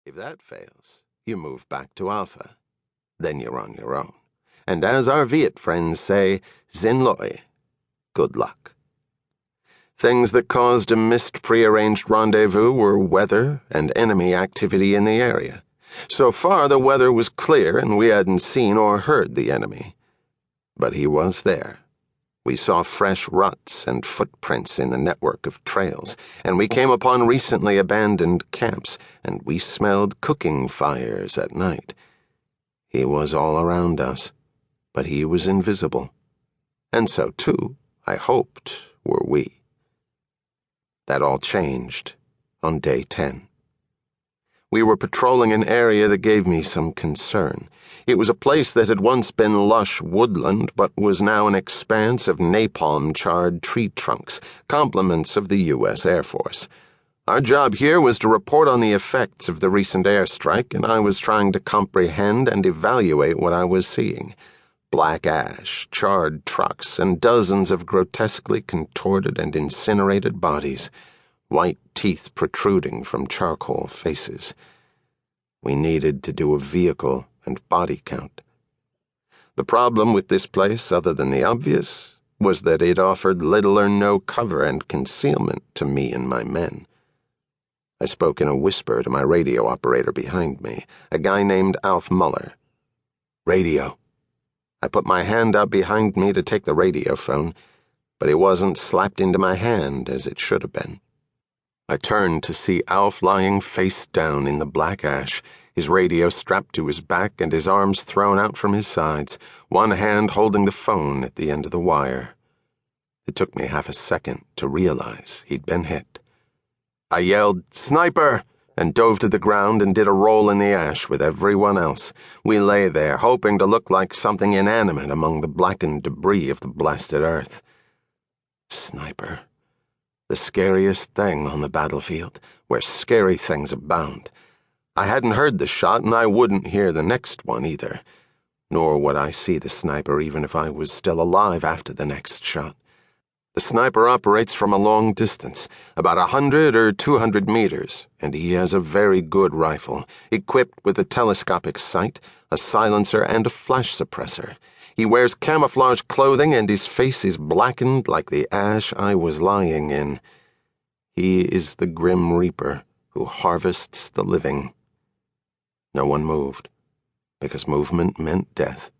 If that fails, you move back to Alpha. Then you're on your own. And as our Viet friends say, Xin Loi, good luck. Things that caused a missed prearranged rendezvous were weather and enemy activity in the area. So far, the weather was clear and we hadn't seen or heard the enemy. But he was there. We saw fresh ruts and footprints in the network of trails, and we came upon recently abandoned camps, and we smelled cooking fires at night. He was all around us, but he was invisible. And so, too, I hoped, were we. That all changed on day 10. We were patrolling an area that gave me some concern. It was a place that had once been lush woodland, but was now an expanse of napalm-charred tree trunks, compliments of the U.S. Air Force. Our job here was to report on the effects of the recent airstrike, and I was trying to comprehend and evaluate what I was seeing. Black ash, charred trucks, and dozens of grotesquely contorted and incinerated bodies, white teeth protruding from charcoal faces. We needed to do a vehicle and body count. The problem with this place, other than the obvious, was that it offered little or no cover and concealment to me and my men. I spoke in a whisper to my radio operator behind me, a guy named Alf Muller. Radio. I put my hand up behind me to take the radio phone, but it wasn't slapped into my hand as it should have been. I turned to see Alf lying face down in the black ash, his radio strapped to his back and his arms thrown out from his sides, one hand holding the phone at the end of the wire. It took me half a second to realize he'd been hit. I yelled, "Sniper!" and dove to the ground and did a roll in the ash with everyone else. We lay there, hoping to look like something inanimate among the blackened debris of the blasted earth. Sniper. The scariest thing on the battlefield, where scary things abound. I hadn't heard the shot, and I wouldn't hear the next one either. Nor would I see the sniper even if I was still alive after the next shot. The sniper operates from a long distance, about 100 or 200 meters, and he has a very good rifle, equipped with a telescopic sight, a silencer, and a flash suppressor. He wears camouflage clothing, and his face is blackened like the ash I was lying in. He is the Grim Reaper who harvests the living. No one moved, because movement meant death.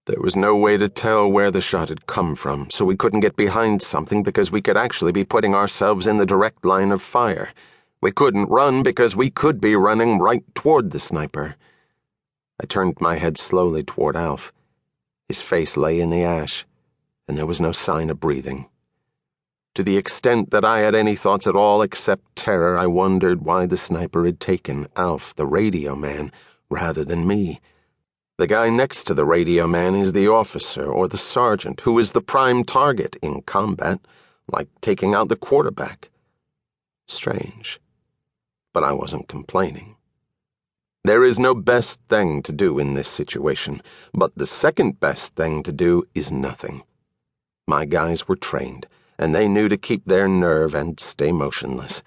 There was no way to tell where the shot had come from, so we couldn't get behind something because we could actually be putting ourselves in the direct line of fire. We couldn't run because we could be running right toward the sniper. I turned my head slowly toward Alf. His face lay in the ash, and there was no sign of breathing. To the extent that I had any thoughts at all except terror, I wondered why the sniper had taken Alf, the radio man, rather than me. The guy next to the radio man is the officer or the sergeant who is the prime target in combat, like taking out the quarterback. Strange. But I wasn't complaining. There is no best thing to do in this situation, but the second best thing to do is nothing. My guys were trained, and they knew to keep their nerve and stay motionless.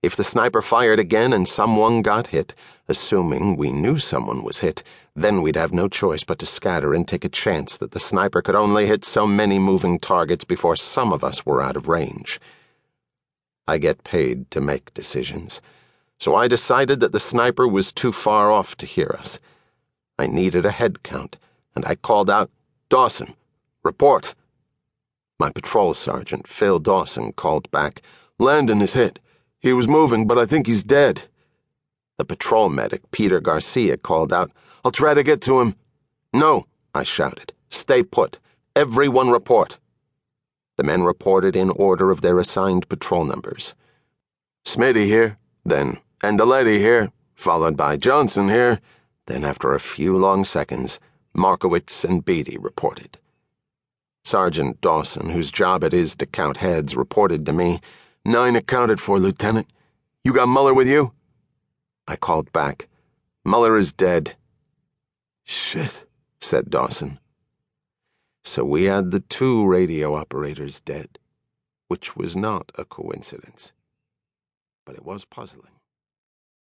If the sniper fired again and someone got hit, assuming we knew someone was hit, then we'd have no choice but to scatter and take a chance that the sniper could only hit so many moving targets before some of us were out of range. I get paid to make decisions, so I decided that the sniper was too far off to hear us. I needed a head count, and I called out, "Dawson, report." My patrol sergeant, Phil Dawson, called back, "Landon is hit. He was moving, but I think he's dead." The patrol medic, Peter Garcia, called out, "I'll try to get to him." "No," I shouted. "Stay put. Everyone report." The men reported in order of their assigned patrol numbers. "Smitty here," then "Andaletti here," followed by "Johnson here." Then, after a few long seconds, Markowitz and Beatty reported. Sergeant Dawson, whose job it is to count heads, reported to me, "9 accounted for, Lieutenant. You got Muller with you?" I called back, "Muller is dead." "Shit," said Dawson. So we had the 2 radio operators dead, which was not a coincidence. But it was puzzling.